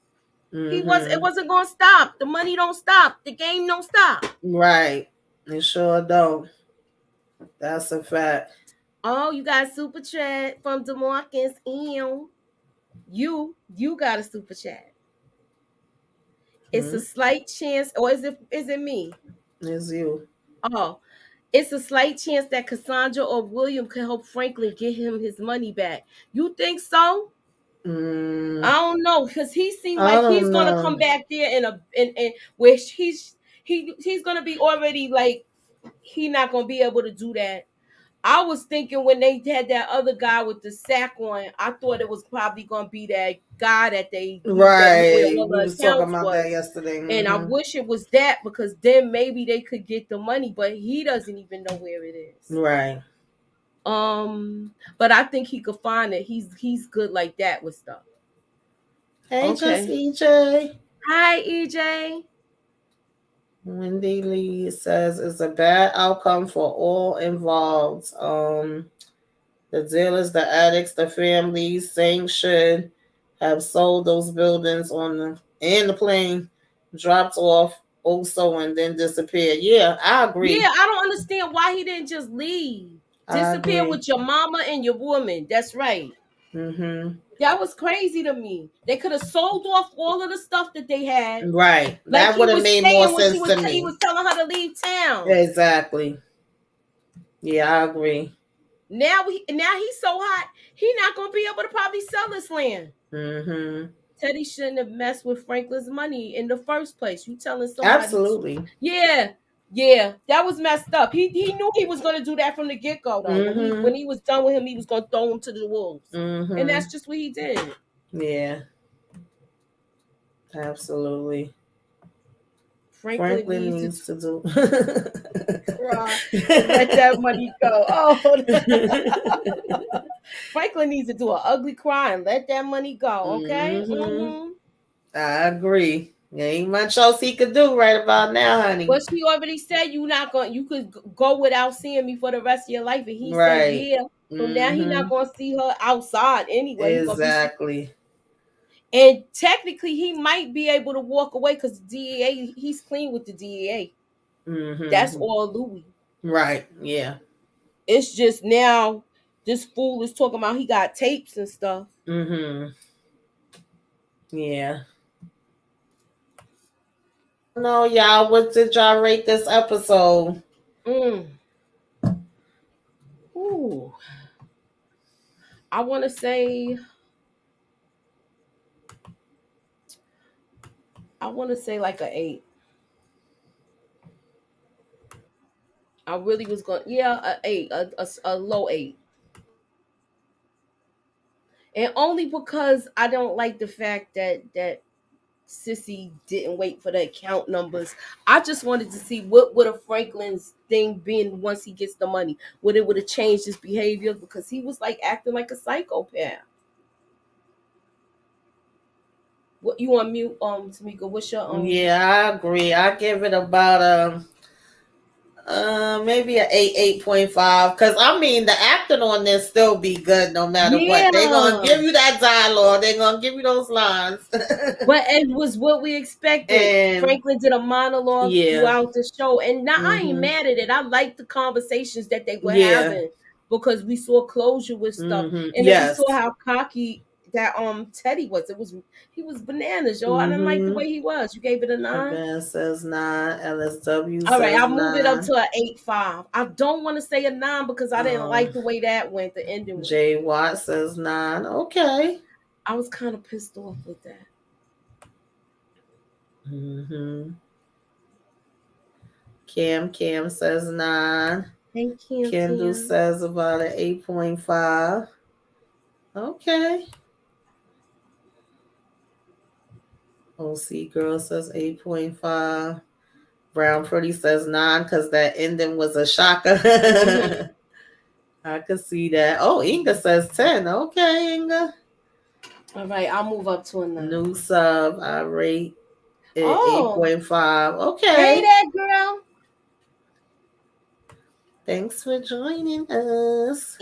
It wasn't gonna stop. The money don't stop. The game don't stop. Right. It sure don't. That's a fact. Oh, you got a super chat from DeMarcus. You got a super chat. It's a slight chance, or is it me? It's you. Oh, it's a slight chance that Cassandra or William can help Franklin get him his money back. You think so? I don't know, because he seemed like he's gonna come back there in where he's gonna be already like he not gonna be able to do that. I was thinking when they had that other guy with the sack on, I thought it was probably gonna be that guy that they that knew where Right. all We the was talking accounts about that was. yesterday. And I wish it was that, because then maybe they could get the money, but he doesn't even know where it is. Right. But I think he could find it. He's good like that with stuff. Hey, just Okay. EJ. Hi, EJ. Wendy Lee says it's a bad outcome for all involved. The dealers, the addicts, the families. Saying should have sold those buildings and the plane dropped off also and then disappeared. Yeah, I agree. Yeah, I don't understand why he didn't just leave. I Disappear agree. with your mama and your woman. That's right. That was crazy to me. They could have sold off all of the stuff that they had. Right. Like That he would have was made more saying when sense to he me. was telling her to leave town. Exactly. Yeah, I agree. Now he's so hot, he not gonna be able to probably sell this land. Teddy shouldn't have messed with Franklin's money in the first place. You telling somebody? Absolutely. Yeah, that was messed up. He knew he was gonna do that from the get go though. When he was done with him, he was gonna throw him to the wolves, and that's just what he did. Yeah. Absolutely. Franklin needs to do cry and let that money go. Oh, Franklin needs to do an ugly cry and let that money go. Okay. I agree. There ain't much else he could do right about now, honey. But she already said you could go without seeing me for the rest of your life, and he Right. said yeah. So now he not gonna see her outside anyway. Exactly. And technically, he might be able to walk away because the DEA, he's clean with the DEA. That's all Louis. Right. Yeah. It's just now this fool is talking about he got tapes and stuff. Yeah. No, y'all. What did y'all rate this episode? Ooh. I want to say like an 8. I really was going, an 8, a low 8. And only because I don't like the fact that Sissy didn't wait for the account numbers. I just wanted to see what would a Franklin's thing been once he gets the money. Would have changed his behavior, because he was like acting like a psychopath. What you on mute, Tamika? What's your Yeah, I agree. I give it about maybe an 8.5, because I mean the acting on this still be good no matter what. They're gonna give you that dialogue, they're gonna give you those lines. But it was what we expected. And Franklin did a monologue throughout the show, and now I ain't mad at it. I like the conversations that they were having, because we saw closure with stuff, and then we saw how cocky that Teddy was. He was bananas, yo. I didn't like the way he was. You gave it a 9. Ben says 9. LSW. All right, says I'll move 9. it up to an 8.5. I don't want to say a 9 because I didn't like the way that went. The ending. J Watt says 9. Okay. I was kind of pissed off with that. Cam says 9. Thank you. Kendall says about an 8.5. Okay. OC Girl says 8.5. Brown Pretty says 9 because that ending was a shocker. I could see that. Oh, Inga says 10. Okay, Inga. All right, I'll move up to a 9. New sub. I rate it 8.5. Okay. Hey there, girl. Thanks for joining us.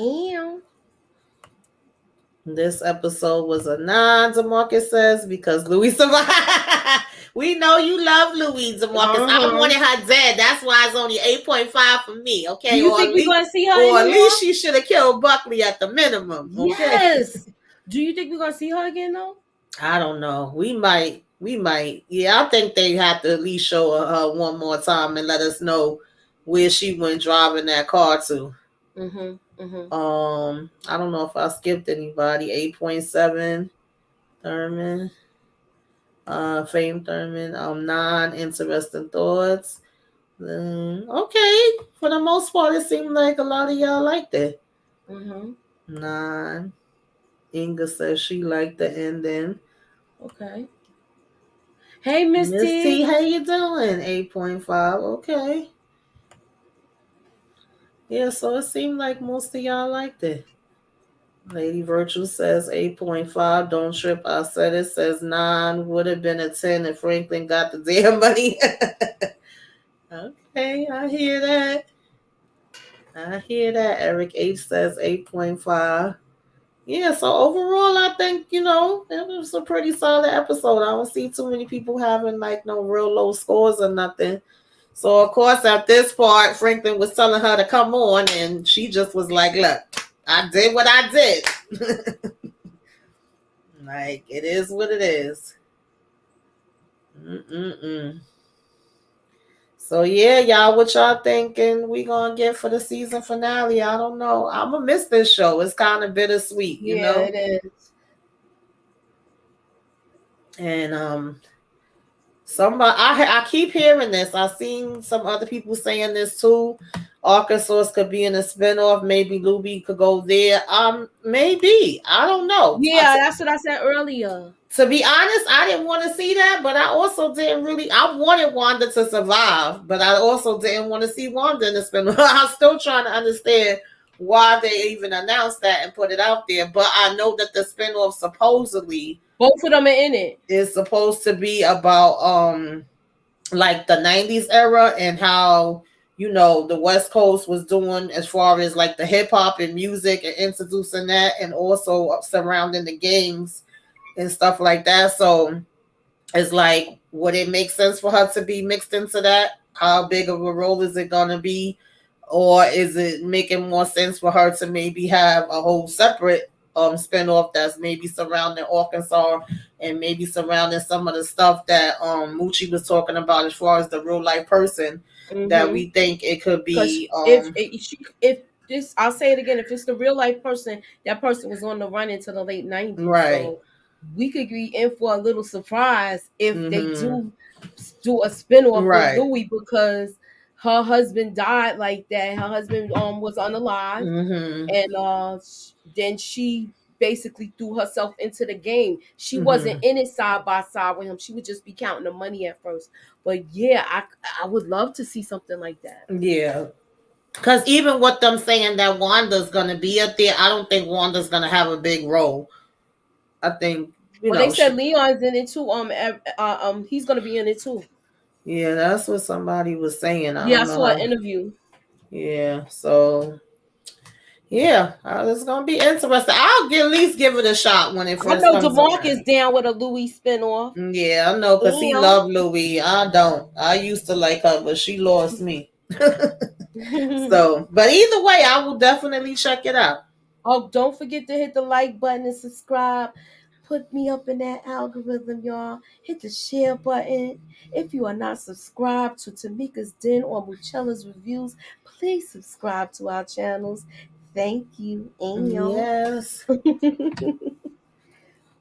This episode was a 9, DeMarcus says, because Louis survived. We know you love Louis, DeMarcus. I wanted her dead. That's why it's only 8.5 for me. Okay. Do you think we're going to see her anymore? Or at least she should have killed Buckley at the minimum. Okay? Yes. Do you think we're going to see her again, though? I don't know. We might. Yeah, I think they have to at least show her one more time and let us know where she went driving that car to. I don't know if I skipped anybody. 8.7 Thurman. Fame Thurman. 9 Interesting Thoughts. Okay. For the most part, it seemed like a lot of y'all liked it. Mm-hmm. 9. Inga says she liked the ending. Okay. Hey, Miss Miss T, T. how you doing? 8.5. Okay. Yeah, so it seemed like most of y'all liked it. Lady Virtue says 8.5. Don't trip. I said it. Says 9. Would have been a 10 if Franklin got the damn money. Okay, I hear that. Eric H says 8.5. Yeah, so overall, I think, it was a pretty solid episode. I don't see too many people having like no real low scores or nothing. So, of course, at this part, Franklin was telling her to come on, and she just was like, look, I did what I did. Like, it is what it is. So, yeah, y'all, what y'all thinking we going to get for the season finale? I don't know. I'm going to miss this show. It's kind of bittersweet, Yeah, it is. And, somebody, I keep hearing this. I've seen some other people saying this too. Arkansas could be in a spinoff. Maybe Luby could go there. Maybe. I don't know. Yeah, that's what I said earlier. To be honest, I didn't want to see that, but I also didn't really. I wanted Wanda to survive, but I also didn't want to see Wanda in the spinoff. I'm still trying to understand why they even announced that and put it out there. But I know that the spinoff supposedly both of them are in it. Is supposed to be about like the 90s era and how the West Coast was doing as far as like the hip hop and music and introducing that, and also surrounding the games and stuff like that. So it's like, would it make sense for her to be mixed into that? How big of a role is it going to be? Or is it making more sense for her to maybe have a whole separate spinoff that's maybe surrounding Arkansas and maybe surrounding some of the stuff that Moochie was talking about as far as the real life person that we think it could be. If this, I'll say it again, if it's the real life person, that person was on the run into the late 90s. Right. So we could be in for a little surprise if they do a spinoff with Louie, because her husband died like that. Her husband was unalive, and then she basically threw herself into the game. She wasn't in it side by side with him. She would just be counting the money at first. But yeah, I would love to see something like that. Yeah. Because even with them saying that Wanda's going to be up there, I don't think Wanda's going to have a big role. I think, they said Leon's in it too. He's going to be in it too. Yeah, that's what somebody was saying. I saw an interview. Yeah, so yeah, it's gonna be interesting. I'll at least give it a shot when it first comes. I know DeMarcus down with a Louis spinoff. Yeah, I know, because he loved Louis. I don't. I used to like her, but she lost me. So, but either way, I will definitely check it out. Oh, don't forget to hit the like button and subscribe. Put me up in that algorithm, y'all. Hit the share button. If you are not subscribed to Tamika's Den or Muchella's Reviews, please subscribe to our channels. Thank you. Yes.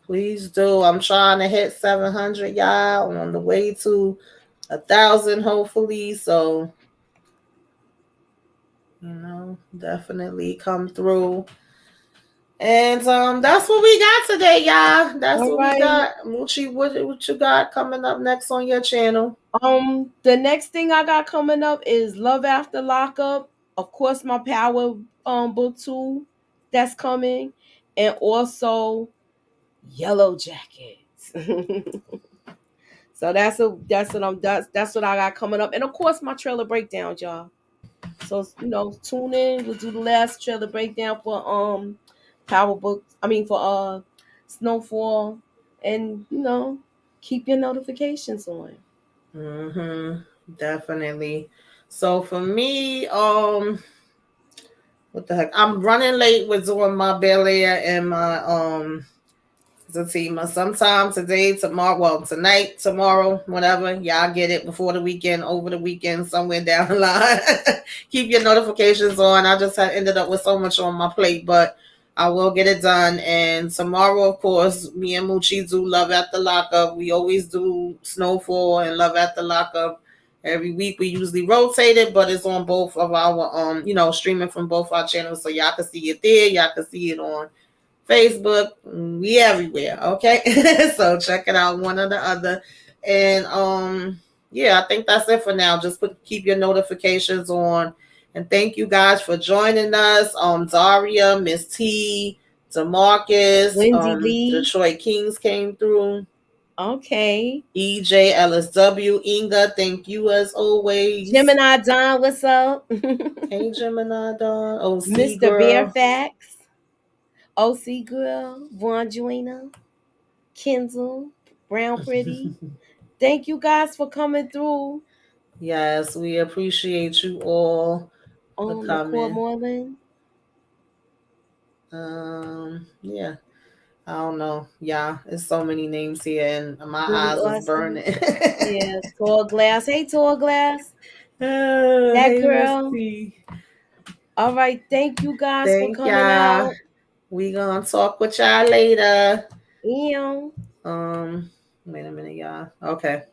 Please do. I'm trying to hit 700, y'all. I'm on the way to 1,000, hopefully. So, definitely come through. And that's what we got today, y'all. That's all what we got. Moochie, what you got coming up next on your channel? The next thing I got coming up is Love After Lockup. Of course, my Power book 2 that's coming, and also Yellow Jackets. So that's what I got coming up, and of course my trailer breakdown, y'all. So tune in. We'll do the last trailer breakdown for Power Books. For Snowfall, and keep your notifications on. Definitely. So for me, what the heck? I'm running late with doing my Bel Air and my Zatima. Sometime today, tomorrow, well, tonight, tomorrow, whatever. Y'all get it before the weekend, over the weekend, somewhere down the line. Keep your notifications on. I just ended up with so much on my plate, but I will get it done. And tomorrow, of course, me and Moochie do Love at the Lockup. We always do Snowfall and Love at the Lockup Every week we usually rotate it, but it's on both of our streaming from both our channels, so y'all can see it there. Y'all can see it on Facebook. We everywhere, okay? So check it out, one or the other. And yeah, I think that's it for now. Just keep your notifications on. And thank you guys for joining us. Zaria, Miss T, DeMarcus, Wendy Lee. Detroit Kings came through. Okay. EJ, LSW, Inga, thank you as always. Gemini Don, what's up? Hey, Gemini Don. OC Mr. Girl. Bearfax. OC Girl. Vonjuina. Kenzel. Brown Pretty. Thank you guys for coming through. Yes, we appreciate you all for coming. Moreland. Yeah. I don't know. Yeah, there's so many names here, and my eyes is burning. Yeah, Tall Glass. Hey, Tall Glass. That hey, girl. All right, thank you guys for coming out. We gonna talk with y'all later. Wait a minute, y'all. Okay.